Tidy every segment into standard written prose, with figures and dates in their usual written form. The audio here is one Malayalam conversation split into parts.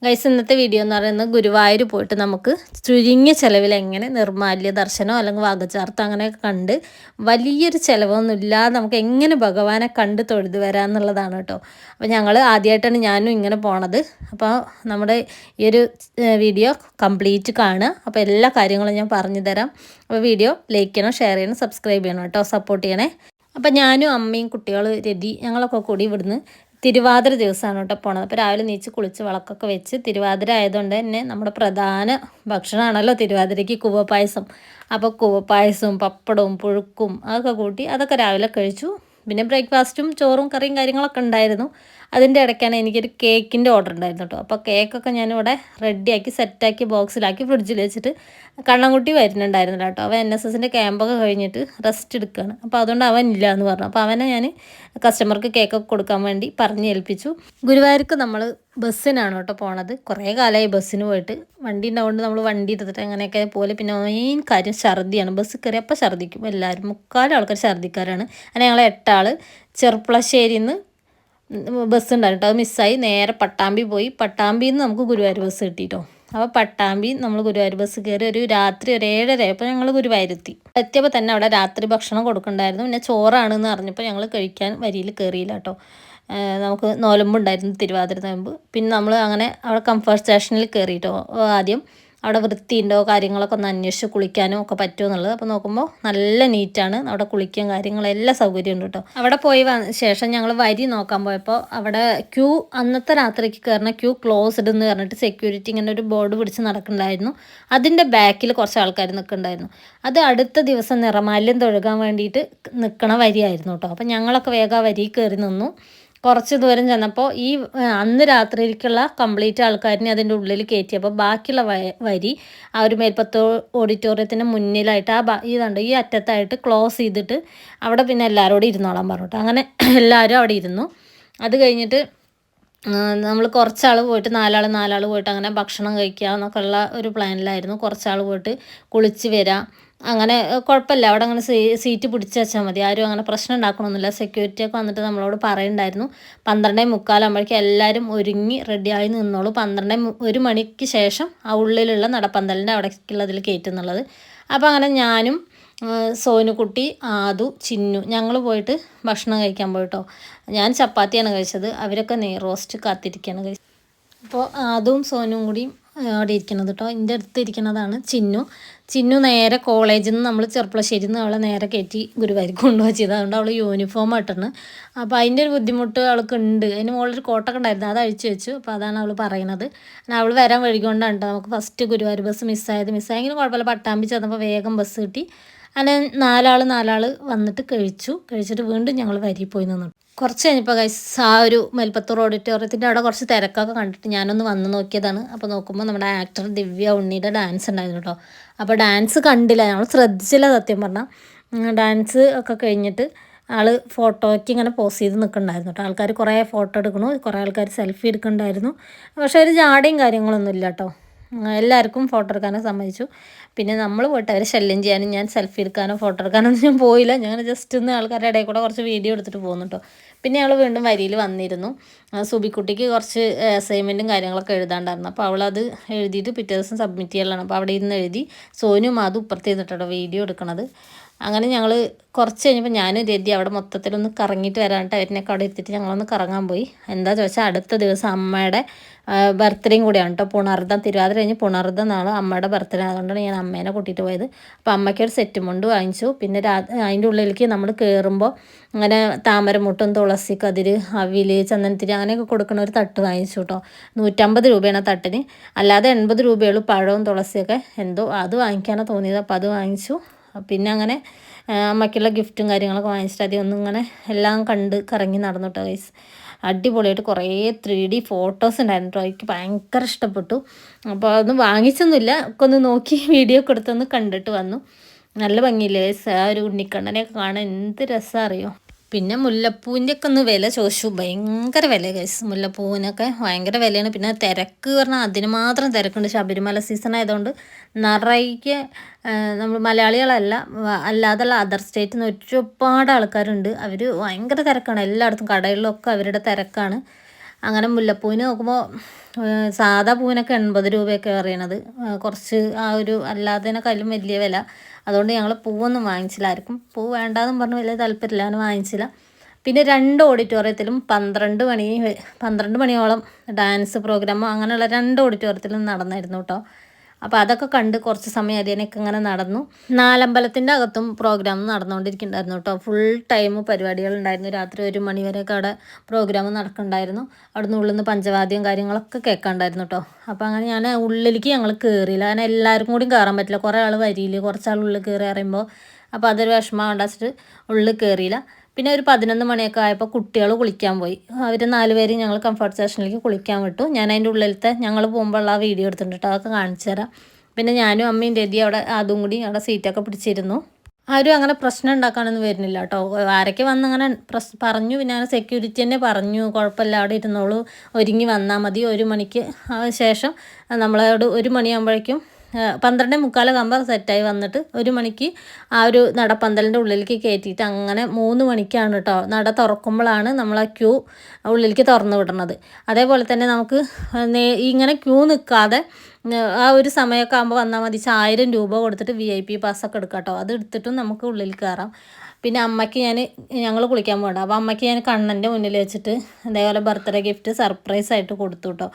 ഗൈസ് ഇന്നത്തെ വീഡിയോ എന്ന് പറയുന്നത് ഗുരുവായൂർ പോയിട്ട് നമുക്ക് ചുരുങ്ങിയ ചിലവിൽ എങ്ങനെ നിർമാല്യ ദർശനമോ അല്ലെങ്കിൽ വാഗചാർത്തം അങ്ങനെയൊക്കെ കണ്ട് വലിയൊരു ചിലവൊന്നും ഇല്ലാതെ നമുക്ക് എങ്ങനെ ഭഗവാനെ കണ്ട് തൊഴുത് വരാമെന്നുള്ളതാണ് കേട്ടോ. അപ്പോൾ ഞങ്ങൾ ആദ്യമായിട്ടാണ് ഞാനും ഇങ്ങനെ പോണത്. അപ്പോൾ നമ്മുടെ ഈ ഒരു വീഡിയോ കംപ്ലീറ്റ് കാണുക. അപ്പോൾ എല്ലാ കാര്യങ്ങളും ഞാൻ പറഞ്ഞു തരാം. അപ്പോൾ വീഡിയോ ലൈക്ക് ചെയ്യണം, ഷെയർ ചെയ്യണം, സബ്സ്ക്രൈബ് ചെയ്യണം കേട്ടോ, സപ്പോർട്ട് ചെയ്യണേ. അപ്പം ഞാനും അമ്മയും കുട്ടികൾ രതി ഞങ്ങളൊക്കെ കൂടി ഇവിടുന്ന് തിരുവാതിര ദിവസമാണ് കേട്ടോ പോണത്. അപ്പോൾ രാവിലെ നീച്ച് കുളിച്ച് വിളക്കൊക്കെ വെച്ച് തിരുവാതിര ആയതുകൊണ്ട് തന്നെ നമ്മുടെ പ്രധാന ഭക്ഷണമാണല്ലോ തിരുവാതിരയ്ക്ക് കൂവപ്പായസം. അപ്പോൾ കൂവപ്പായസവും പപ്പടവും പുഴുക്കും അതൊക്കെ കൂട്ടി അതൊക്കെ രാവിലെ കഴിച്ചു. പിന്നെ ബ്രേക്ക്ഫാസ്റ്റും ചോറും കറിയും കാര്യങ്ങളൊക്കെ ഉണ്ടായിരുന്നു. അതിൻ്റെ ഇടയ്ക്കാണ് എനിക്കൊരു കേക്കിൻ്റെ ഓർഡർ ഉണ്ടായിരുന്നു കേട്ടോ. അപ്പോൾ കേക്കൊക്കെ ഞാനിവിടെ റെഡിയാക്കി സെറ്റാക്കി ബോക്സിലാക്കി ഫ്രിഡ്ജിൽ വെച്ചിട്ട് കണ്ണൻകുട്ടി വരുന്നുണ്ടായിരുന്നില്ല കേട്ടോ. അവൻ NSSൻ്റെ ക്യാമ്പൊക്കെ കഴിഞ്ഞിട്ട് റെസ്റ്റ് എടുക്കുകയാണ്. അപ്പോൾ അതുകൊണ്ട് അവൻ ഇല്ല എന്ന് പറഞ്ഞു. അപ്പോൾ അവനെ ഞാൻ കസ്റ്റമർക്ക് കേക്കൊക്കെ കൊടുക്കാൻ വേണ്ടി പറഞ്ഞ് ഏൽപ്പിച്ചു. ഗുരുവായൂർക്ക് നമ്മൾ ബസ്സിനാണ് കേട്ടോ പോണത്. കുറേ കാലമായി ബസ്സിന് പോയിട്ട്. വണ്ടി ഉണ്ടാവുകൊണ്ട് നമ്മൾ വണ്ടി എടുത്തിട്ട് അങ്ങനെയൊക്കെ പോലെ. പിന്നെ മെയിൻ കാര്യം ഛർദിയാണ്. ബസ് കയറി അപ്പോൾ ഛർദിക്കും എല്ലാവരും. മുക്കാലും ആൾക്കാർ ഛർദിക്കാരാണ്. അങ്ങനെ ഞങ്ങൾ 8 ആൾ ചെർപ്പളശ്ശേരിയിൽ നിന്ന് ബസ് ഉണ്ടായിരുന്നു. അത് മിസ്സായി. നേരെ പട്ടാമ്പി പോയി. പട്ടാമ്പിയിൽ നിന്ന് നമുക്ക് ഗുരുവായൂർ ബസ് കിട്ടിയിട്ടോ. അപ്പോൾ പട്ടാമ്പി നമ്മൾ ഗുരുവായൂർ ബസ് കയറി ഒരു രാത്രി ഒരു 7:30 ആയപ്പോൾ ഞങ്ങൾ ഗുരുവായൂരെത്തി. എത്തിയപ്പോൾ തന്നെ അവിടെ രാത്രി ഭക്ഷണം കൊടുക്കണ്ടായിരുന്നു. പിന്നെ ചോറാണെന്ന് അറിഞ്ഞപ്പോൾ ഞങ്ങൾ കഴിക്കാൻ വരിയിൽ കയറിയില്ല കേട്ടോ. നമുക്ക് നോലമ്പുണ്ടായിരുന്നു, തിരുവാതിര നോയമ്പ്. പിന്നെ നമ്മൾ അങ്ങനെ അവിടെ കംഫർട്ട് സ്റ്റേഷനിൽ കയറിയിട്ടോ. ആദ്യം അവിടെ വൃത്തിയുണ്ടോ കാര്യങ്ങളൊക്കെ ഒന്ന് അന്വേഷിച്ച് കുളിക്കാനും ഒക്കെ പറ്റുമോ എന്നുള്ളത്. അപ്പോൾ നോക്കുമ്പോൾ നല്ല നീറ്റാണ്. അവിടെ കുളിക്കാൻ കാര്യങ്ങളെല്ലാം സൗകര്യമുണ്ട് കേട്ടോ. അവിടെ പോയി ശേഷം ഞങ്ങൾ വരി നോക്കാൻ പോയപ്പോൾ അവിടെ ക്യൂ അന്നത്തെ രാത്രിക്ക് കയറുന്ന ക്യൂ ക്ലോസ്ഡ് എന്ന് പറഞ്ഞിട്ട് സെക്യൂരിറ്റി ഇങ്ങനെ ഒരു ബോർഡ് പിടിച്ച് നടക്കുന്നുണ്ടായിരുന്നു. അതിൻ്റെ ബാക്കിൽ കുറച്ച് ആൾക്കാർ നിൽക്കുന്നുണ്ടായിരുന്നു. അത് അടുത്ത ദിവസം നിറമാല്യം തൊഴുകാൻ വേണ്ടിയിട്ട് നിൽക്കണ വരിയായിരുന്നു കേട്ടോ. അപ്പോൾ ഞങ്ങളൊക്കെ വേഗം ആ വരി കയറി നിന്നു. കുറച്ച് ദൂരം ചെന്നപ്പോൾ ഈ അന്ന് രാത്രിയിലേക്കുള്ള കംപ്ലീറ്റ് ആൾക്കാരിനെ അതിൻ്റെ ഉള്ളിൽ കയറ്റിയപ്പോൾ ബാക്കിയുള്ള വരി ആ ഒരു മേൽപ്പത്തോ ഓഡിറ്റോറിയത്തിൻ്റെ മുന്നിലായിട്ട് ഇതുണ്ട് ഈ അറ്റത്തായിട്ട് ക്ലോസ് ചെയ്തിട്ട് അവിടെ പിന്നെ എല്ലാവരോടും ഇരുന്നോളാൻ പറഞ്ഞിട്ട് അങ്ങനെ എല്ലാവരും അവിടെ ഇരുന്നു. അത് കഴിഞ്ഞിട്ട് നമ്മൾ കുറച്ചാൾ പോയിട്ട് നാലാൾ പോയിട്ട് അങ്ങനെ ഭക്ഷണം കഴിക്കുക എന്നൊക്കെ ഉള്ള ഒരു പ്ലാനിലായിരുന്നു. കുറച്ചാൾ പോയിട്ട് കുളിച്ച് വരാം. അങ്ങനെ കുഴപ്പമില്ല, അവിടെ അങ്ങനെ സീറ്റ് പിടിച്ച് വെച്ചാൽ മതി, ആരും അങ്ങനെ പ്രശ്നം ഉണ്ടാക്കണമെന്നില്ല. സെക്യൂരിറ്റിയൊക്കെ വന്നിട്ട് നമ്മളോട് പറയുന്നുണ്ടായിരുന്നു 12:45 ആകുമ്പോഴേക്കും എല്ലാവരും ഒരുങ്ങി റെഡിയായി നിന്നോളൂ, 1 മണിക്ക് ശേഷം ആ ഉള്ളിലുള്ള നടപ്പന്തലിൻ്റെ അവിടേക്കുള്ളതിൽ കയറ്റുന്നുള്ളത്. അപ്പോൾ അങ്ങനെ ഞാനും സോനുകുട്ടി, ആദു, ചിന്നു ഞങ്ങൾ പോയിട്ട് ഭക്ഷണം കഴിക്കാൻ പോയിട്ടോ. ഞാൻ ചപ്പാത്തിയാണ് കഴിച്ചത്, അവരൊക്കെ നെയ് റോസ്റ്റ് കാത്തിരിക്കുകയാണ് കഴിച്ചത്. അപ്പോൾ അതും സോനും കൂടിയും അവിടെ ഇരിക്കുന്നത് കേട്ടോ. എൻ്റെ അടുത്ത് ഇരിക്കുന്നതാണ് ചിന്നു നേരെ കോളേജിൽ നിന്ന് നമ്മൾ ചെർപ്പളശ്ശേരിയിൽ നിന്ന് അവളെ നേരെ കയറ്റി ഗുരുവായൂർക്ക് കൊണ്ടുവച്ചത്. അതുകൊണ്ട് അവൾ യൂണിഫോം ഇട്ടിരുന്നു. അപ്പോൾ അതിൻ്റെ ഒരു ബുദ്ധിമുട്ട് അവൾക്ക് ഉണ്ട്. അതിന് മുകളിലൊരു കോട്ടൊക്കെ ഉണ്ടായിരുന്നു, അത് അഴിച്ചു വെച്ചു. അപ്പോൾ അതാണ് അവൾ പറയുന്നത്. അവൾ വരാൻ വൈകിക്കൊണ്ടാണ് കേട്ടോ നമുക്ക് ഫസ്റ്റ് ഗുരുവായൂർ ബസ് മിസ്സായെങ്കിലും കുഴപ്പമില്ല. പട്ടാമ്പി ചെന്നപ്പോൾ വേഗം ബസ് കിട്ടി. അങ്ങനെ നാലാൾ വന്നിട്ട് കഴിച്ചിട്ട് വീണ്ടും ഞങ്ങൾ വരി പോയി നിന്നു. കുറച്ച് കഴിഞ്ഞപ്പോൾ ഗൈസ് ആ ഒരു മേൽപ്പത്തൂർ ഓഡിറ്റോറിയത്തിൻ്റെ അവിടെ കുറച്ച് തിരക്കൊക്കെ കണ്ടിട്ട് ഞാനൊന്ന് വന്ന് നോക്കിയതാണ്. അപ്പോൾ നോക്കുമ്പോൾ നമ്മുടെ ആക്ടർ ദിവ്യ ഉണ്ണിയുടെ ഡാൻസ് ഉണ്ടായിരുന്നു കേട്ടോ. അപ്പോൾ ഡാൻസ് കണ്ടില്ല, ഞങ്ങൾ ശ്രദ്ധിച്ചില്ല സത്യം പറഞ്ഞാൽ. ഡാൻസ് ഒക്കെ കഴിഞ്ഞിട്ട് ആൾ ഫോട്ടോയ്ക്ക് ഇങ്ങനെ പോസ് ചെയ്ത് നിൽക്കുന്നുണ്ടായിരുന്നു കേട്ടോ. ആൾക്കാർ കുറേ ഫോട്ടോ എടുക്കണു, കുറേ ആൾക്കാർ സെൽഫി എടുക്കുന്നുണ്ടായിരുന്നു. പക്ഷേ ഒരു ജാടയും കാര്യങ്ങളൊന്നും ഇല്ല കേട്ടോ. എല്ലാവർക്കും ഫോട്ടോ എടുക്കാനോ സമ്മതിച്ചു. പിന്നെ നമ്മൾ പോയിട്ട് അവരെ ശല്യം ചെയ്യാനും ഞാൻ സെൽഫി എടുക്കാനോ ഫോട്ടോ എടുക്കാനോ ഒന്നും ഞാൻ പോയില്ല. ഞങ്ങൾ ജസ്റ്റ് ഒന്ന് ആൾക്കാരുടെ ഇടയിൽ കൂടെ കുറച്ച് വീഡിയോ എടുത്തിട്ട് പോകുന്നു കേട്ടോ. പിന്നെ ഞങ്ങൾ വീണ്ടും വരിയിൽ വന്നിരുന്നു. സുബിക്കുട്ടിക്ക് കുറച്ച് അസൈൻമെൻറ്റും കാര്യങ്ങളൊക്കെ എഴുതാണ്ടായിരുന്നു. അപ്പോൾ അവളത് എഴുതിയിട്ട് പിറ്റേ ദിവസം സബ്മിറ്റ് ചെയ്യലാണ്. അപ്പോൾ അവിടെ ഇരുന്ന് എഴുതി. സോനും അത് ഇപ്പുറത്ത് ചെയ്തിട്ടോ വീഡിയോ എടുക്കണത്. അങ്ങനെ ഞങ്ങൾ കുറച്ച് കഴിഞ്ഞപ്പോൾ ഞാനും രതി അവിടെ മൊത്തത്തിലൊന്ന് കറങ്ങിയിട്ട് വരാനായിട്ട് അവരിനൊക്കെ അവിടെ എടുത്തിട്ട് ഞങ്ങളൊന്ന് കറങ്ങാൻ പോയി. എന്താ ചോദിച്ചാൽ അടുത്ത ദിവസം അമ്മയുടെ ബർത്ത്ഡേയും കൂടിയാണ് കേട്ടോ. പുണർദം തിരുവാതിര കഴിഞ്ഞ് പുണർദം നാളെ അമ്മയുടെ ബർത്ത്ഡേ. അതുകൊണ്ടാണ് ഞാൻ അമ്മേനെ കൂട്ടിയിട്ട് പോയത്. അപ്പോൾ അമ്മയ്ക്കൊരു സെറ്റ് മുണ്ട് വാങ്ങിച്ചു. പിന്നെ അതിൻ്റെ ഉള്ളിലേക്ക് നമ്മൾ കയറുമ്പോൾ അങ്ങനെ താമരമുട്ടും തുളസി കതിര് അവില് ചന്ദനത്തിരി അങ്ങനെയൊക്കെ കൊടുക്കുന്ന ഒരു തട്ട് വാങ്ങിച്ചു കേട്ടോ. 150 രൂപയാണ് ആ തട്ടിന്. അല്ലാതെ 80 രൂപയുള്ളൂ പഴവും തുളസിയൊക്കെ. എന്തോ അത് വാങ്ങിക്കാനാണ് തോന്നിയത്. അപ്പോൾ അത് വാങ്ങിച്ചു. പിന്നെ അങ്ങനെ അമ്മയ്ക്കുള്ള ഗിഫ്റ്റും കാര്യങ്ങളൊക്കെ വാങ്ങിച്ചിട്ട് അധികം ഒന്നും ഇങ്ങനെ എല്ലാം കണ്ട് കറങ്ങി നടന്നു കേട്ടോ ഗൈസ്. അടിപൊളിയായിട്ട് കുറേ 3D ഫോട്ടോസ് ഉണ്ടായിരുന്നു കേട്ടോ. എനിക്ക് ഭയങ്കര ഇഷ്ടപ്പെട്ടു. അപ്പോൾ അതൊന്നും വാങ്ങിച്ചൊന്നുമില്ല, ഒക്കെ ഒന്ന് നോക്കി വീഡിയോ ഒക്കെ എടുത്തൊന്ന് കണ്ടിട്ട് വന്നു. നല്ല ഭംഗിയില്ലേ ആ ഒരു ഉണ്ണിക്കണ്ണനെയൊക്കെ കാണാൻ എന്ത് രസമാണ് അറിയോ. പിന്നെ മുല്ലപ്പൂവിൻ്റെ ഒക്കെ ഒന്ന് വില ചോദിച്ചു, ഭയങ്കര വില ഗൈസ്. മുല്ലപ്പൂവിനൊക്കെ ഭയങ്കര വിലയാണ്. പിന്നെ തിരക്ക് പറഞ്ഞാൽ അതിന് മാത്രം തിരക്കുണ്ട്. ശബരിമല സീസൺ ആയതുകൊണ്ട് നിറയെ നമ്മൾ മലയാളികളല്ല അല്ലാതെയുള്ള അതർ സ്റ്റേറ്റിൽ നിന്ന് ഒരുപാട് ആൾക്കാരുണ്ട്. അവർ ഭയങ്കര തിരക്കാണ് എല്ലായിടത്തും, കടകളിലൊക്കെ അവരുടെ തിരക്കാണ്. അങ്ങനെ മുല്ലപ്പൂവിന് നോക്കുമ്പോൾ സാധാ പൂവിനൊക്കെ 80 രൂപയൊക്കെ അറിയണത്, കുറച്ച് ആ ഒരു അല്ലാത്തതിനേക്കാളും വലിയ വില. അതുകൊണ്ട് ഞങ്ങൾ പൂവൊന്നും വാങ്ങിച്ചില്ല. ആർക്കും പൂ വേണ്ടാന്നും പറഞ്ഞ് വലിയ താല്പര്യമില്ല, അങ്ങനെ വാങ്ങിച്ചില്ല. പിന്നെ 2 ഓഡിറ്റോറിയത്തിലും 12 മണിയോളം ഡാൻസ് പ്രോഗ്രാമോ അങ്ങനെയുള്ള 2 ഓഡിറ്റോറിയത്തിലും നടന്നായിരുന്നു കേട്ടോ. അപ്പോൾ അതൊക്കെ കണ്ട് കുറച്ച് സമയം അതിനൊക്കെ ഇങ്ങനെ നടന്നു. നാലമ്പലത്തിൻ്റെ അകത്തും പ്രോഗ്രാം നടന്നുകൊണ്ടിരിക്കുന്നുണ്ടായിരുന്നു കേട്ടോ. ഫുൾ ടൈം പരിപാടികളുണ്ടായിരുന്നു. രാത്രി 1 മണി വരെയൊക്കെ അവിടെ പ്രോഗ്രാം നടക്കുന്നുണ്ടായിരുന്നു. അവിടെ നിന്ന് ഉള്ളിൽ നിന്ന് പഞ്ചവാദ്യം കാര്യങ്ങളൊക്കെ കേൾക്കാണ്ടായിരുന്നു കേട്ടോ. അപ്പോൾ അങ്ങനെ ഞാൻ ഉള്ളിലേക്ക് ഞങ്ങൾ കയറിയില്ല, കാരണം എല്ലാവർക്കും കൂടി കയറാൻ പറ്റില്ല. കുറേ ആൾ വരിയിൽ, കുറച്ചാൾ ഉള്ളിൽ കയറി അറിയുമ്പോൾ അപ്പോൾ അതൊരു വിഷമം ഉണ്ടാച്ചിട്ട് ഉള്ളിൽ കയറിയില്ല. പിന്നെ ഒരു 11 മണിയൊക്കെ ആയപ്പോൾ കുട്ടികൾ കുളിക്കാൻ പോയി. അവർ 4 പേര് ഞങ്ങൾ കംഫർട്ട് സ്റ്റേഷനിലേക്ക് കുളിക്കാൻ വിട്ടു. ഞാൻ അതിൻ്റെ ഉള്ളിലത്തെ ഞങ്ങൾ പോകുമ്പോൾ ആ വീഡിയോ എടുത്തിട്ടുണ്ട് കേട്ടോ, അതൊക്കെ കാണിച്ചു തരാം. പിന്നെ ഞാനും അമ്മയും രതി അവിടെ അതും കൂടി അവിടെ സീറ്റൊക്കെ പിടിച്ചിരുന്നു. ആരും അങ്ങനെ പ്രശ്നം ഉണ്ടാക്കാനൊന്നും വരുന്നില്ല കേട്ടോ. ആരൊക്കെ വന്ന് അങ്ങനെ പറഞ്ഞു. പിന്നെ അങ്ങനെ സെക്യൂരിറ്റി തന്നെ പറഞ്ഞു, കുഴപ്പമില്ല അവിടെ ഇരുന്നോളൂ, ഒരുങ്ങി വന്നാൽ മതി. 1 മണിക്ക് ശേഷം നമ്മളോട് 1 മണിയാകുമ്പോഴേക്കും 12:45 സെറ്റായി വന്നിട്ട് 1 മണിക്ക് ആ ഒരു നടപ്പന്തലിൻ്റെ ഉള്ളിലേക്ക് കയറ്റിയിട്ട് അങ്ങനെ 3 മണിക്കാണ് കേട്ടോ നട തുറക്കുമ്പോഴാണ് നമ്മൾ ആ ക്യൂ ഉള്ളിലേക്ക് തുറന്നു വിടുന്നത്. അതേപോലെ തന്നെ നമുക്ക് ഇങ്ങനെ ക്യൂ നിൽക്കാതെ ആ ഒരു സമയമൊക്കെ ആകുമ്പോൾ വന്നാൽ മതി. 1000 രൂപ കൊടുത്തിട്ട് VIP പാസ്സൊക്കെ എടുക്കാം കേട്ടോ. അത് എടുത്തിട്ടും നമുക്ക് ഉള്ളിൽ കയറാം. പിന്നെ അമ്മയ്ക്ക് ഞങ്ങൾ കുളിക്കാൻ പോകണ്ട, അപ്പോൾ അമ്മയ്ക്ക് ഞാൻ കണ്ണൻ്റെ മുന്നിൽ വെച്ചിട്ട് അതേപോലെ ബർത്ത്ഡേ ഗിഫ്റ്റ് സർപ്രൈസായിട്ട് കൊടുത്തു കേട്ടോ.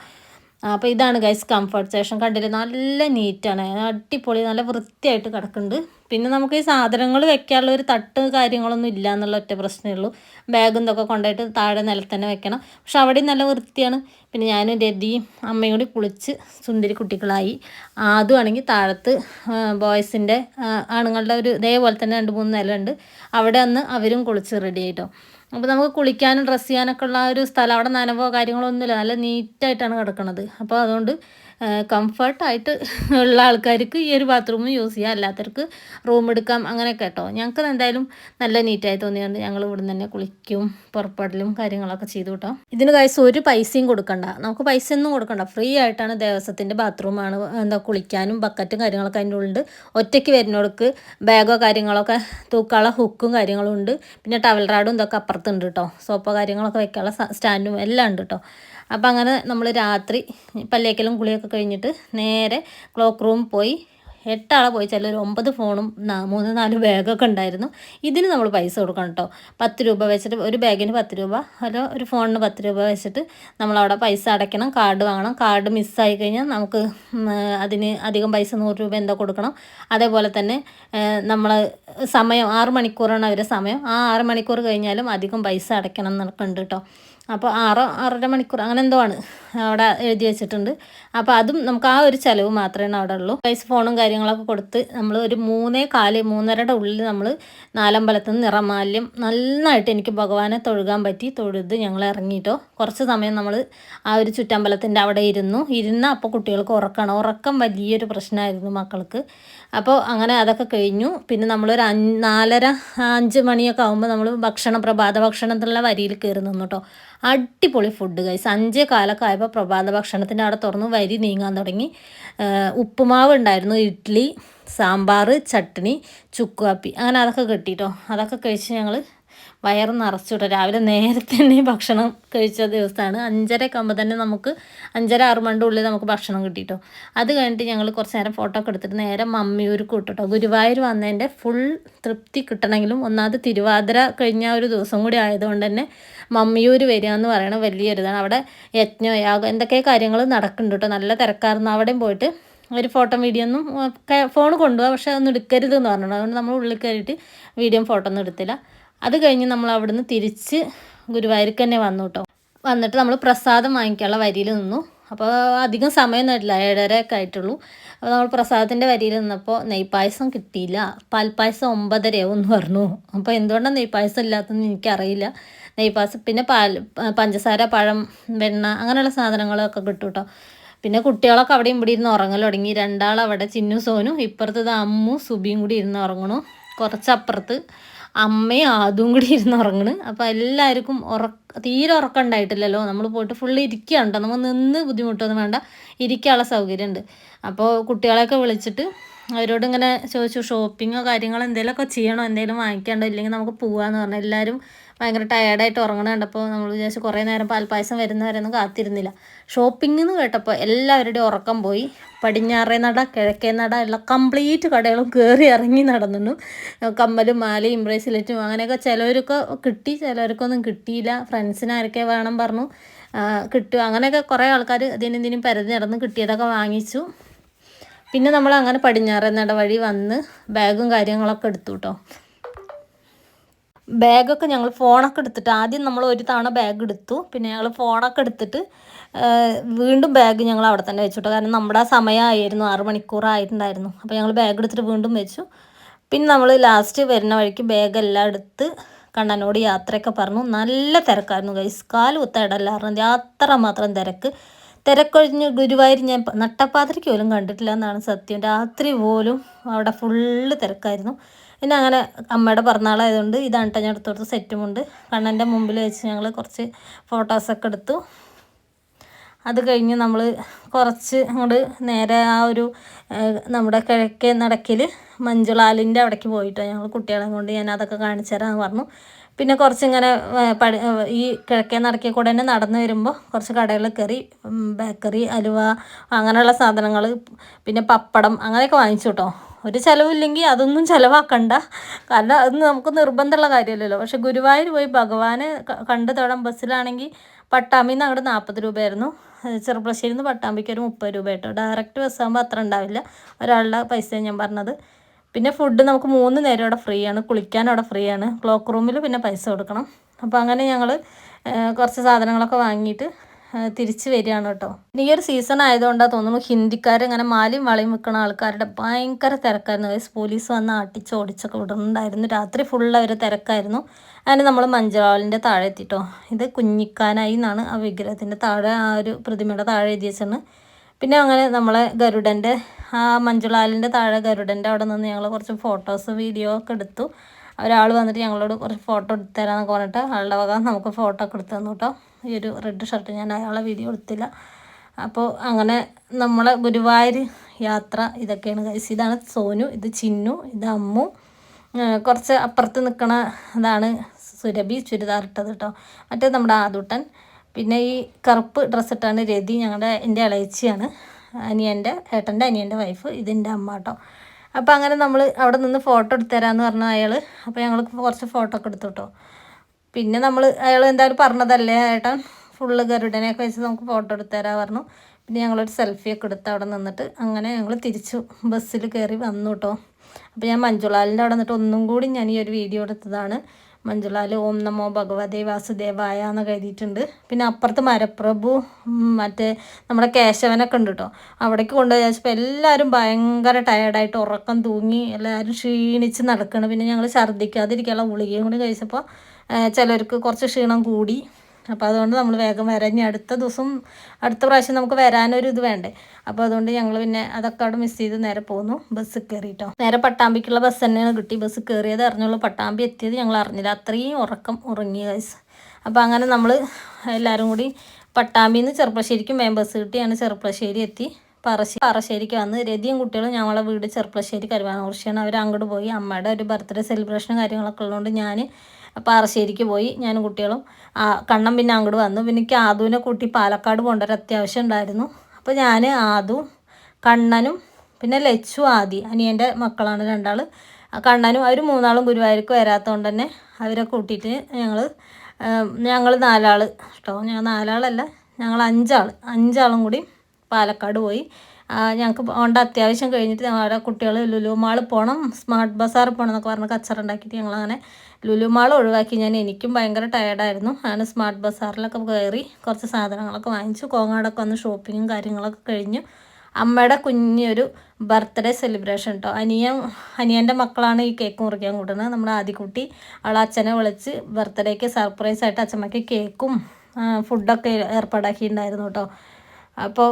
അപ്പോൾ ഇതാണ് ഗൈസ് കംഫർട്ട് സ്റ്റേഷൻ. കണ്ടില്ലേ, നല്ല നീറ്റാണ്, അടിപൊളി, നല്ല വൃത്തിയായിട്ട് കിടക്കുന്നുണ്ട്. പിന്നെ നമുക്ക് ഈ സാധനങ്ങൾ വെക്കാനുള്ള ഒരു തട്ട് കാര്യങ്ങളൊന്നും ഇല്ല എന്നുള്ള ഒറ്റ പ്രശ്നമേ ഉള്ളൂ. ബാഗും ഇതൊക്കെ കൊണ്ടുപോയിട്ട് താഴെ നിലത്ത് തന്നെ വെക്കണം. പക്ഷെ അവിടെയും നല്ല വൃത്തിയാണ്. പിന്നെ ഞാനും രതിയും അമ്മയും കൂടി കുളിച്ച് സുന്ദരി കുട്ടികളായി. അതുമാണെങ്കിൽ താഴത്ത് ബോയ്സിൻ്റെ ആണുങ്ങളുടെ ഒരു ഇതേപോലെ തന്നെ 2-3 നിലയുണ്ട്. അവിടെ വന്ന് അവരും കുളിച്ച് റെഡി ആയിട്ടോ. അപ്പോൾ നമുക്ക് കുളിക്കാനും ഡ്രസ്സ് ചെയ്യാനൊക്കെ ഉള്ള ഒരു സ്ഥലം, അവിടെ നനവോ കാര്യങ്ങളോ ഒന്നുമില്ല, നല്ല നീറ്റായിട്ടാണ് കിടക്കുന്നത്. അപ്പോൾ അതുകൊണ്ട് കംഫർട്ടായിട്ട് ഉള്ള ആൾക്കാർക്ക് ഈ ഒരു ബാത്റൂം യൂസ് ചെയ്യാം, അല്ലാത്തവർക്ക് റൂം എടുക്കാം, അങ്ങനെയൊക്കെ കേട്ടോ. ഞങ്ങൾക്ക് എന്തായാലും നല്ല നീറ്റായി തോന്നിയുണ്ട് ഞങ്ങൾ ഇവിടെ നിന്ന് തന്നെ കുളിക്കും പുറപ്പെടലും കാര്യങ്ങളൊക്കെ ചെയ്തു കേട്ടോ. ഇതിന് കഴിച്ച് ഒരു പൈസയും കൊടുക്കണ്ട, നമുക്ക് പൈസ ഒന്നും കൊടുക്കണ്ട, ഫ്രീ ആയിട്ടാണ്. ദേവസ്വത്തിൻ്റെ ബാത്റൂമാണ്, കുളിക്കാനും ബക്കറ്റും കാര്യങ്ങളൊക്കെ അതിൻ്റെ ഉള്ളിൽ. ഒറ്റയ്ക്ക് വരുന്നവർക്ക് ബാഗോ കാര്യങ്ങളൊക്കെ തൂക്കാനുള്ള ഹുക്കും കാര്യങ്ങളും ഉണ്ട്. പിന്നെ ടവൽ റാഡും ഇതൊക്കെ അപ്പുറത്തുണ്ട് കേട്ടോ. സോപ്പോ കാര്യങ്ങളൊക്കെ വെക്കാനുള്ള സ്റ്റാൻഡും എല്ലാം ഉണ്ട് കേട്ടോ. അപ്പോൾ അങ്ങനെ നമ്മൾ രാത്രി പല്ലേക്കലും കുളിയൊക്കെ കഴിഞ്ഞിട്ട് നേരെ ക്ലോക്ക് റൂം പോയി. 8 ആളെ പോയി, ചിലർ 9 ഫോണും 3-4 ബാഗൊക്കെ ഉണ്ടായിരുന്നു. ഇതിന് നമ്മൾ പൈസ കൊടുക്കണം കേട്ടോ. 10 രൂപ വെച്ചിട്ട് ഒരു ബാഗിന് 10 രൂപ, അല്ല ഒരു ഫോണിന് 10 രൂപ വെച്ചിട്ട് നമ്മളവിടെ പൈസ അടയ്ക്കണം. കാർഡ് വാങ്ങണം. കാർഡ് മിസ്സായി കഴിഞ്ഞാൽ നമുക്ക് അതിന് അധികം പൈസ 100 രൂപ എന്തോ കൊടുക്കണം. അതേപോലെ തന്നെ നമ്മൾ സമയം 6 മണിക്കൂറാണ് അവരുടെ സമയം. ആ 6 മണിക്കൂർ കഴിഞ്ഞാലും അധികം പൈസ അടയ്ക്കണം എന്നൊക്കെ ഉണ്ട് കേട്ടോ. അപ്പോൾ 6-6.5 മണിക്കൂർ അങ്ങനെ എന്തോ ആണ് അവിടെ എഴുതി വെച്ചിട്ടുണ്ട്. അപ്പോൾ അതും നമുക്ക് ആ ഒരു ചിലവ് മാത്രമേ അവിടെ ഉള്ളൂ. പൈസ ഫോണും കാര്യങ്ങളൊക്കെ കൊടുത്ത് നമ്മൾ ഒരു 3-3:30 ഉള്ളിൽ നമ്മൾ നാലമ്പലത്തിൽ നിന്ന് നിറമാല്യം നന്നായിട്ട് എനിക്ക് ഭഗവാനെ തൊഴുകാൻ പറ്റി. തൊഴുത് ഞങ്ങൾ ഇറങ്ങിയിട്ടോ. കുറച്ച് സമയം നമ്മൾ ആ ഒരു ചുറ്റമ്പലത്തിൻ്റെ അവിടെ ഇരുന്ന അപ്പോൾ കുട്ടികൾക്ക് ഉറക്കം വലിയൊരു പ്രശ്നമായിരുന്നു മക്കൾക്ക്. അപ്പോൾ അങ്ങനെ അതൊക്കെ കഴിഞ്ഞു. പിന്നെ നമ്മളൊരു 4:30-5 മണിയൊക്കെ ആകുമ്പോൾ നമ്മൾ പ്രഭാത ഭക്ഷണത്തിനുള്ള വരിയിൽ കയറി നിന്നു കേട്ടോ. അടിപൊളി ഫുഡ് ഗൈസ്. 5 കാലൊക്കെ ആയപ്പോൾ പ്രഭാത ഭക്ഷണത്തിൻ്റെ അവിടെ തുറന്നു വരി നീങ്ങാൻ തുടങ്ങി. ഉപ്പുമാവ് ഉണ്ടായിരുന്നു, ഇഡ്ഡലി, സാമ്പാർ, ചട്നി, ചുക്ക് കാപ്പി, അങ്ങനെ അതൊക്കെ കിട്ടിയിട്ടോ. അതൊക്കെ കഴിച്ച് ഞങ്ങൾ വയറ് നിറച്ചിട്ടോ. രാവിലെ നേരത്തെ തന്നെ ഭക്ഷണം കഴിച്ച ദിവസമാണ്. 5:30 ആകുമ്പോൾ തന്നെ നമുക്ക് 5:30-6 മണിൻ്റെ ഉള്ളിൽ നമുക്ക് ഭക്ഷണം കിട്ടിയിട്ടോ. അത് കഴിഞ്ഞിട്ട് ഞങ്ങൾ കുറച്ച് നേരം ഫോട്ടോ ഒക്കെ എടുത്തിട്ട് നേരെ മമ്മിയൂർക്ക് വിട്ടോ. ഗുരുവായൂർ വന്നതിൻ്റെ ഫുൾ തൃപ്തി കിട്ടണമെങ്കിലും ഒന്നാമത് തിരുവാതിര കഴിഞ്ഞ ഒരു ദിവസം കൂടി ആയതുകൊണ്ട് തന്നെ മമ്മിയൂർ വരിക എന്ന് പറയുന്നത് വലിയൊരിതാണ്. അവിടെ യജ്ഞം യാഗം എന്തൊക്കെ കാര്യങ്ങൾ നടക്കുന്നുണ്ട് കേട്ടോ. നല്ല തിരക്കായിരുന്നു. അവിടെയും പോയിട്ട് ഒരു ഫോട്ടോ വീഡിയോ ഒന്നും ഫോൺ കൊണ്ടുപോകാം, പക്ഷേ അതൊന്നും എടുക്കരുത് എന്ന് പറഞ്ഞിട്ടുണ്ട്. അതുകൊണ്ട് നമ്മൾ ഉള്ളിൽ കയറിയിട്ട് വീഡിയോ ഫോട്ടോ ഒന്നും എടുത്തില്ല. അത് കഴിഞ്ഞ് നമ്മൾ അവിടുന്ന് തിരിച്ച് ഗുരുവായൂർക്ക് തന്നെ വന്നു കേട്ടോ. വന്നിട്ട് നമ്മൾ പ്രസാദം വാങ്ങിക്കാനുള്ള വരിയിൽ നിന്നു. അപ്പോൾ അധികം സമയമൊന്നും ആയിട്ടില്ല, 7:30 ഒക്കെ ആയിട്ടുള്ളൂ. അപ്പോൾ നമ്മൾ പ്രസാദത്തിൻ്റെ വരിയിൽ നിന്നപ്പോൾ നെയ്പായസം കിട്ടിയില്ല. പാൽപ്പായസം 9:30 എന്ന് പറഞ്ഞു. അപ്പോൾ എന്തുകൊണ്ടാണ് നെയ്പായസം ഇല്ലാത്തതെന്ന് എനിക്കറിയില്ല. നെയ്പായസം പിന്നെ പഞ്ചസാര, പഴം, വെണ്ണ അങ്ങനെയുള്ള സാധനങ്ങളൊക്കെ കിട്ടും കേട്ടോ. പിന്നെ കുട്ടികളൊക്കെ അവിടെ ഇവിടെ ഇരുന്ന് ഉറങ്ങൽ തുടങ്ങി. 2 ആൾ അവിടെ, ചിന്നു സോനും, ഇപ്പുറത്ത് അമ്മു സുബിയും കൂടി ഇരുന്ന് ഉറങ്ങണു. കുറച്ചപ്പുറത്ത് അമ്മയും അതും കൂടി ഇരുന്ന് ഉറങ്ങണ്. അപ്പോൾ എല്ലാവർക്കും തീരെ ഉറക്കം ഉണ്ടായിട്ടില്ലല്ലോ. നമ്മൾ പോയിട്ട് ഫുള്ള് ഇരിക്കുകയാണ് കേട്ടോ. നമ്മൾ നിന്ന് ബുദ്ധിമുട്ടൊന്നും വേണ്ട, ഇരിക്കാനുള്ള സൗകര്യമുണ്ട്. അപ്പോൾ കുട്ടികളെയൊക്കെ വിളിച്ചിട്ട് അവരോട് ഇങ്ങനെ ചോദിച്ചു ഷോപ്പിങ്ങോ കാര്യങ്ങളോ എന്തെങ്കിലുമൊക്കെ ചെയ്യണോ, എന്തെങ്കിലും വാങ്ങിക്കാണ്ടോ, ഇല്ലെങ്കിൽ നമുക്ക് പോകാമെന്ന് പറഞ്ഞു. എല്ലാവരും ഭയങ്കര ടയേർഡായിട്ട് ഉറങ്ങണ കണ്ടപ്പോൾ നമ്മൾ വിചാരിച്ചു കുറേ നേരം പാൽപ്പായസം വരുന്നവരെയൊന്നും കാത്തിരുന്നില്ല. ഷോപ്പിംഗ് എന്ന് കേട്ടപ്പോൾ എല്ലാവരുടെയും ഉറക്കം പോയി. പടിഞ്ഞാറേ നട കിഴക്കേ നട ഉള്ള കംപ്ലീറ്റ് കടകളും കയറി ഇറങ്ങി നടന്നു. കമ്മലും മാലയും ബ്രേസ്ലെറ്റും അങ്ങനെയൊക്കെ ചിലവർക്ക് കിട്ടി, ചിലവർക്കൊന്നും കിട്ടിയില്ല. ഫ്രണ്ട്സിന് ആരൊക്കെ വേണം പറഞ്ഞു കിട്ടും. അങ്ങനെയൊക്കെ കുറേ ആൾക്കാർ ഇതിനും പരതി നടന്ന് കിട്ടിയതൊക്കെ വാങ്ങിച്ചു. പിന്നെ നമ്മൾ അങ്ങനെ പടിഞ്ഞാറേ നട വഴി വന്ന് ബാഗും കാര്യങ്ങളൊക്കെ എടുത്തു കേട്ടോ. ബാഗൊക്കെ ഞങ്ങൾ ഫോണൊക്കെ എടുത്തിട്ട് ആദ്യം നമ്മൾ ഒരു തവണ ബാഗ് എടുത്തു. പിന്നെ ഞങ്ങൾ ഫോണൊക്കെ എടുത്തിട്ട് വീണ്ടും ബാഗ് ഞങ്ങൾ അവിടെ തന്നെ വെച്ചു കേട്ടോ. കാരണം നമ്മുടെ സമയമായിരുന്നു, 6 മണിക്കൂറായിട്ടുണ്ടായിരുന്നു. അപ്പോൾ ഞങ്ങൾ ബാഗ് എടുത്തിട്ട് വീണ്ടും വെച്ചു. പിന്നെ നമ്മൾ ലാസ്റ്റ് വരുന്ന വഴിക്ക് ബാഗെല്ലാം എടുത്ത് കണ്ണനോട് യാത്രയൊക്കെ പറഞ്ഞു. നല്ല തിരക്കായിരുന്നു ഗൈസ്, കാല് കുത്തയിടല്ലായിരുന്നു, അത്രമാത്രം തിരക്കൊഴിഞ്ഞ് ഗുരുവായൂർ ഞാൻ നട്ടപ്പാതിരയ്ക്ക് പോലും കണ്ടിട്ടില്ല എന്നാണ് സത്യം. രാത്രി പോലും അവിടെ ഫുള്ള് തിരക്കായിരുന്നു. പിന്നെ അങ്ങനെ അമ്മയുടെ പിറന്നാളായതുകൊണ്ട് ഇതാണ് കേട്ടോ ഞാൻ എടുത്തു കൊടുത്ത സെറ്റുമുണ്ട്. കണ്ണൻ്റെ മുമ്പിൽ വെച്ച് ഞങ്ങൾ കുറച്ച് ഫോട്ടോസൊക്കെ എടുത്തു. അത് കഴിഞ്ഞ് നമ്മൾ കുറച്ച് അങ്ങോട്ട് നേരെ ആ ഒരു നമ്മുടെ കിഴക്കേ നടക്കിൽ മഞ്ജുളാലിൻ്റെ അവിടേക്ക് പോയിട്ടോ. ഞങ്ങൾ കുട്ടികളെ കൊണ്ട് ഞാൻ അതൊക്കെ കാണിച്ചു തരാമെന്ന് പറഞ്ഞു. പിന്നെ കുറച്ചിങ്ങനെ ഈ കിഴക്കേ നടക്കിൽ കൂടെ തന്നെ നടന്നു വരുമ്പോൾ കുറച്ച് കടകളിൽ കയറി ബേക്കറി, അലുവ അങ്ങനെയുള്ള സാധനങ്ങൾ, പിന്നെ പപ്പടം അങ്ങനെയൊക്കെ വാങ്ങിച്ചു കേട്ടോ. ഒരു ചിലവില്ലെങ്കിൽ അതൊന്നും ചിലവാക്കണ്ട, കാരണം അത് നമുക്ക് നിർബന്ധമുള്ള കാര്യമല്ലല്ലോ. പക്ഷെ ഗുരുവായൂർ പോയി ഭഗവാനെ കണ്ടു തൊടാൻ ബസ്സിലാണെങ്കിൽ പട്ടാമ്പിയിൽ നിന്ന് അങ്ങോട്ട് 40 രൂപയായിരുന്നു. ചെറുപ്പശ്ശേരിയിൽ നിന്ന് പട്ടാമ്പിക്ക് ഒരു 30 രൂപ കേട്ടോ. ഡയറക്റ്റ് ബസ്സാകുമ്പോൾ അത്ര ഉണ്ടാവില്ല. ഒരാളുടെ പൈസയാണ് ഞാൻ പറഞ്ഞത്. പിന്നെ ഫുഡ് നമുക്ക് 3 നേരം അവിടെ ഫ്രീ ആണ്, കുളിക്കാൻ അവിടെ ഫ്രീ ആണ്, ക്ലോക്ക് റൂമിൽ പിന്നെ പൈസ കൊടുക്കണം. അപ്പോൾ അങ്ങനെ ഞങ്ങൾ കുറച്ച് സാധനങ്ങളൊക്കെ വാങ്ങിയിട്ട് തിരിച്ച് വരികയാണ് കേട്ടോ. ഈ ഒരു സീസൺ ആയതുകൊണ്ടാണ് തോന്നുന്നു ഹിന്ദിക്കാരിങ്ങനെ മാലയും വളയും വെക്കുന്ന ആൾക്കാരുടെ ഭയങ്കര തിരക്കായിരുന്നു. പോലീസ് വന്ന് ഓടിച്ചൊക്കെ വിടുന്നുണ്ടായിരുന്നു. രാത്രി ഫുള്ള് അവർ തിരക്കായിരുന്നു. അങ്ങനെ നമ്മൾ മഞ്ജുളാലിൻ്റെ താഴെ എത്തിട്ടോ. ഇത് കുഞ്ഞിക്കാനായി എന്നാണ് ആ വിഗ്രഹത്തിൻ്റെ താഴെ, ആ ഒരു പ്രതിമയുടെ താഴെ എഴുതി വെച്ചാണ്. പിന്നെ അങ്ങനെ നമ്മളെ ഗരുഡൻ്റെ ആ മഞ്ജുളാലിൻ്റെ താഴെ ഗരുഡൻ്റെ അവിടെ നിന്ന് ഞങ്ങൾ കുറച്ച് ഫോട്ടോസ് വീഡിയോ ഒക്കെ എടുത്തു. ഒരാൾ വന്നിട്ട് ഞങ്ങളോട് കുറച്ച് ഫോട്ടോ എടുത്തു തരാമെന്നൊക്കെ പറഞ്ഞിട്ട് ആളുടെ വക നമുക്ക് ഫോട്ടോ ഒക്കെ എടുത്തു തന്നു കേട്ടോ. ഈ ഒരു റെഡ് ഷർട്ട് ഞാൻ അയാളെ വീഡിയോ എടുത്തില്ല. അപ്പോൾ അങ്ങനെ നമ്മളെ ഗുരുവായൂർ യാത്ര ഇതൊക്കെയാണ് ഗൈസ്. ഇതാണ് സോനു, ഇത് ചിന്നു, ഇത് അമ്മു. കുറച്ച് അപ്പുറത്ത് നിൽക്കണ ഇതാണ് സുരഭി, ചുരിദാർ ഇട്ടത് കേട്ടോ. മറ്റേത് നമ്മുടെ ആദൂട്ടൻ. പിന്നെ ഈ കറുപ്പ് ഡ്രസ്സിട്ടാണ് രതി, എൻ്റെ ഇളയച്ചിയാണ്, ഏട്ടൻ്റെ അനിയൻ്റെ വൈഫ്. ഇതിൻ്റെ അമ്മ കേട്ടോ. അപ്പോൾ അങ്ങനെ നമ്മൾ അവിടെ നിന്ന് ഫോട്ടോ എടുത്തു തരാമെന്ന് പറഞ്ഞു അയാൾ. അപ്പോൾ ഞങ്ങൾക്ക് കുറച്ച് ഫോട്ടോ ഒക്കെ എടുത്തു കേട്ടോ. പിന്നെ അയാൾ എന്തായാലും പറഞ്ഞതല്ലേ ഏട്ടൻ, ഫുള്ള് ഗരുഡനെയൊക്കെ വെച്ച് നമുക്ക് ഫോട്ടോ എടുത്തു തരാൻ പറഞ്ഞു. പിന്നെ ഞങ്ങളൊരു സെൽഫിയൊക്കെ എടുത്ത് അവിടെ നിന്നിട്ട് അങ്ങനെ ഞങ്ങൾ തിരിച്ചു ബസ്സിൽ കയറി വന്നു കേട്ടോ. അപ്പോൾ ഞാൻ മഞ്ജുളാലിൻ്റെ അവിടെ നിന്നിട്ട് ഒന്നും കൂടി ഞാൻ ഈ ഒരു വീഡിയോ എടുത്തതാണ്. മഞ്ജുളാൽ ഓം നമോ ഭഗവതേ വാസുദേവായ എന്നൊക്കെ എഴുതിയിട്ടുണ്ട്. പിന്നെ അപ്പുറത്ത് മരപ്രഭു, മറ്റേ നമ്മുടെ കേശവനൊക്കെ ഉണ്ട് കേട്ടോ. അവിടേക്ക് കൊണ്ടുപോയി വെച്ചപ്പോൾ എല്ലാവരും ഭയങ്കര ടയേർഡായിട്ട് ഉറക്കം തൂങ്ങി, എല്ലാവരും ക്ഷീണിച്ച് നടക്കണം. പിന്നെ ഞങ്ങൾ ഛർദ്ദിക്കാതിരിക്കാനുള്ള ഗുളികയും കൂടി കഴിച്ചപ്പോൾ ചിലർക്ക് കുറച്ച് ക്ഷീണം കൂടി. അപ്പോൾ അതുകൊണ്ട് നമ്മൾ വേഗം വരാൻ, ഇനി അടുത്ത പ്രാവശ്യം നമുക്ക് വരാനൊരു ഇത് വേണ്ടേ. അപ്പോൾ അതുകൊണ്ട് ഞങ്ങൾ പിന്നെ അതൊക്കെ അവിടെ മിസ് ചെയ്ത് നേരെ പോന്നു. ബസ് കയറിയിട്ടോ. നേരെ പട്ടാമ്പിക്കുള്ള ബസ് തന്നെയാണ് കിട്ടി. ബസ് കയറിയത് അറിഞ്ഞുള്ളൂ, പട്ടാമ്പി എത്തിയത് ഞങ്ങൾ അറിഞ്ഞില്ല. അത്രയും ഉറങ്ങി ഗൈസ്. അപ്പോൾ അങ്ങനെ നമ്മൾ എല്ലാവരും കൂടി പട്ടാമ്പിയിൽ നിന്ന് ചെറുപ്പശ്ശേരിക്കും ബസ് കിട്ടിയാണ് ചെറുപ്പശ്ശേരി എത്തി. പറശ്ശേരിക്ക് വന്ന് രതിയും കുട്ടികളും ഞങ്ങളെ വീട് ചെറുപ്പശ്ശേരി കരുവാനൂർശിയാണ്. അവർ അങ്ങോട്ട് പോയി. അമ്മയുടെ ഒരു ബർത്ത്ഡേ സെലിബ്രേഷനും കാര്യങ്ങളൊക്കെ ഉള്ളതുകൊണ്ട് ഞാൻ പാറശ്ശേരിക്ക് പോയി, ഞാനും കുട്ടികളും. കണ്ണൻ പിന്നെ അങ്ങോട്ട് വന്നു. പിന്നെ എനിക്ക് ആദുവിനെ കൂട്ടി പാലക്കാട് പോകേണ്ട ഒരു അത്യാവശ്യം ഉണ്ടായിരുന്നു. അപ്പോൾ ഞാൻ ആദു, കണ്ണനും പിന്നെ ലച്ചു, ആദി അനിയൻ്റെ മക്കളാണ് 2 കണ്ണനും. അവർ 3 ഗുരുവായൂർക്ക് വരാത്തതുകൊണ്ട് തന്നെ അവരെ കൂട്ടിയിട്ട് ഞങ്ങൾ 4 കേട്ടോ. ഞങ്ങൾ 4 ഞങ്ങൾ 5 കൂടി പാലക്കാട് പോയി. ഞങ്ങൾക്ക് പോകേണ്ട അത്യാവശ്യം കഴിഞ്ഞിട്ട് ഞങ്ങളുടെ കുട്ടികൾ ലുലു മാൾ പോകണം, സ്മാർട്ട് ബസാർ പോകണം എന്നൊക്കെ പറഞ്ഞ് കച്ചറ ഉണ്ടാക്കിയിട്ട് ഞങ്ങളങ്ങനെ ലുലു മാൾ ഒഴിവാക്കി. എനിക്കും ഭയങ്കര ടയർഡായിരുന്നു. അങ്ങനെ സ്മാർട്ട് ബസാറിലൊക്കെ കയറി കുറച്ച് സാധനങ്ങളൊക്കെ വാങ്ങിച്ചു. കോങ്ങാടൊക്കെ വന്ന് ഷോപ്പിങ്ങും കാര്യങ്ങളൊക്കെ കഴിഞ്ഞു. അമ്മയുടെ കുഞ്ഞൊരു ബർത്ത്ഡേ സെലിബ്രേഷൻ കേട്ടോ. അനിയൻ്റെ മക്കളാണ് ഈ കേക്ക് മുറിക്കാൻ കൂട്ടുന്നത്. നമ്മുടെ ആദ്യക്കുട്ടി അവളെ അച്ഛനെ വിളിച്ച് ബർത്ത്ഡേക്ക് സർപ്രൈസായിട്ട് അച്ഛമ്മയ്ക്ക് കേക്കും ഫുഡൊക്കെ ഏർപ്പാടാക്കിയിട്ടുണ്ടായിരുന്നു കേട്ടോ. അപ്പോൾ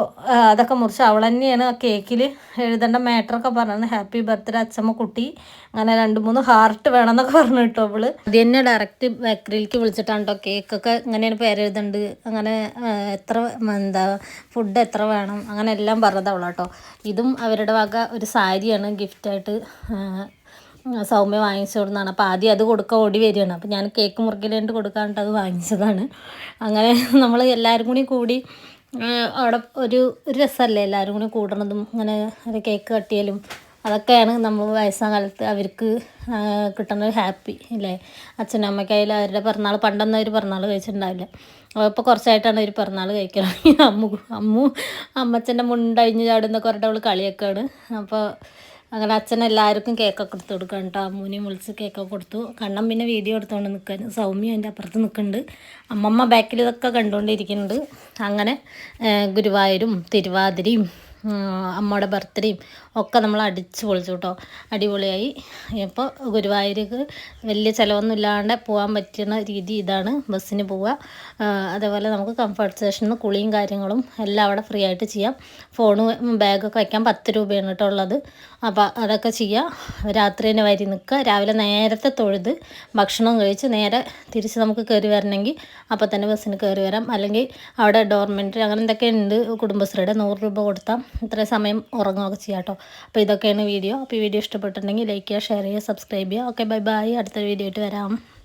അതൊക്കെ മുറിച്ച് അവൾ തന്നെയാണ് ആ കേക്കിൽ എഴുതേണ്ട മാറ്ററൊക്കെ പറഞ്ഞത്. ഹാപ്പി ബർത്ത്ഡേ അച്ഛമ്മ കുട്ടി, അങ്ങനെ 2-3 ഹാർട്ട് വേണമെന്നൊക്കെ പറഞ്ഞു കേട്ടോ. അവള് അത് തന്നെ ഡയറക്റ്റ് ബേക്കറിയിലേക്ക് വിളിച്ചിട്ടാണ് കേട്ടോ കേക്കൊക്കെ ഇങ്ങനെയാണ് പേരെഴുതുന്നുണ്ട്, അങ്ങനെ ഫുഡ് എത്ര വേണം അങ്ങനെ എല്ലാം പറഞ്ഞത് അവളാട്ടോ. ഇതും അവരുടെ വക ഒരു സാരിയാണ് ഗിഫ്റ്റായിട്ട് സൗമ്യ വാങ്ങിച്ചു കൊടുക്കുന്നതാണ്. അപ്പോൾ ആദ്യം അത് കൊടുക്കാൻ ഓടി വരികയാണ്. അപ്പോൾ ഞാൻ കേക്ക് മുറിക്കലേണ്ട് കൊടുക്കാനിട്ട് അത് വാങ്ങിച്ചതാണ്. അങ്ങനെ നമ്മൾ എല്ലാവരും കൂടി അവിടെ ഒരു രസമല്ലേ എല്ലാവരും കൂടി കൂടണതും അങ്ങനെ ഒരു കേക്ക് കട്ടിയലും അതൊക്കെയാണ് നമ്മൾ വയസ്സാം കാലത്ത് അവർക്ക് കിട്ടുന്ന ഒരു ഹാപ്പി അല്ലേ. അച്ഛനും അമ്മയ്ക്കായാലും അവരുടെ പിറന്നാൾ പണ്ടൊന്നും അവർ പിറന്നാൾ കഴിച്ചിട്ടുണ്ടാവില്ല. ഇപ്പോൾ കുറച്ചായിട്ടാണ് അവർ പിറന്നാൾ കഴിക്കണം. അമ്മച്ചൻ്റെ മുണ്ടഴിഞ്ഞ് ചാടുന്നൊക്കെ പറഞ്ഞിട്ട് അവൾ കളിയൊക്കെയാണ്. അപ്പോൾ അങ്ങനെ അച്ഛൻ എല്ലാവർക്കും കേക്കൊക്കെ എടുത്ത് കൊടുക്കാം കേട്ടോ. അമ്മൂനെയും വിളിച്ച് കേക്കൊക്കെ കൊടുത്തു. കണ്ണം പിന്നെ വീഡിയോ എടുത്തുകൊണ്ട് നിൽക്കാൻ, സൗമ്യ അതിൻ്റെ അപ്പുറത്ത് നിൽക്കുന്നുണ്ട്. അമ്മമ്മ ബാക്കിൽ ഇതൊക്കെ കണ്ടുകൊണ്ടിരിക്കുന്നുണ്ട്. അങ്ങനെ ഗുരുവായൂരും തിരുവാതിരയും അമ്മയുടെ ബർത്ത്ഡേയും ഒക്കെ നമ്മൾ അടിച്ച് പൊളിച്ചു കേട്ടോ. അടിപൊളിയായി. ഇപ്പോൾ ഗുരുവായൂർക്ക് വലിയ ചിലവൊന്നും ഇല്ലാണ്ട് പോകാൻ പറ്റുന്ന രീതി ഇതാണ്. ബസ്സിന് പോവുക, അതേപോലെ നമുക്ക് കംഫർട്ട് സ്റ്റേഷനിൽ നിന്ന് കുളിയും കാര്യങ്ങളും എല്ലാം അവിടെ ഫ്രീ ആയിട്ട് ചെയ്യാം. ഫോണ് ബാഗൊക്കെ വയ്ക്കാൻ 10 രൂപയാണ് കേട്ടോ ഉള്ളത്. അപ്പോൾ അതൊക്കെ ചെയ്യുക. രാത്രി തന്നെ വരി നിൽക്കുക. രാവിലെ നേരത്തെ തൊഴുത് ഭക്ഷണം കഴിച്ച് നേരെ തിരിച്ച് നമുക്ക് കയറി വരണമെങ്കിൽ അപ്പോൾ തന്നെ ബസ്സിന് കയറി വരാം. അല്ലെങ്കിൽ അവിടെ ഡോർമെൻറ്ററി അങ്ങനെ എന്തൊക്കെ ഉണ്ട് കുടുംബശ്രീയുടെ 100 രൂപ കൊടുത്താൽ ഇത്രയും സമയം ഉറങ്ങുകയൊക്കെ ചെയ്യാം കേട്ടോ. അപ്പോൾ ഇതൊക്കെയാണ് വീഡിയോ. അപ്പോൾ ഈ വീഡിയോ ഇഷ്ടപ്പെട്ടിട്ടുണ്ടെങ്കിൽ ലൈക്ക് ചെയ്യുക, ഷെയർ ചെയ്യുക, സബ്സ്ക്രൈബ് ചെയ്യുക. Okay, bye bye. അടുത്തൊരു വീഡിയോ ആയിട്ട് വരാം.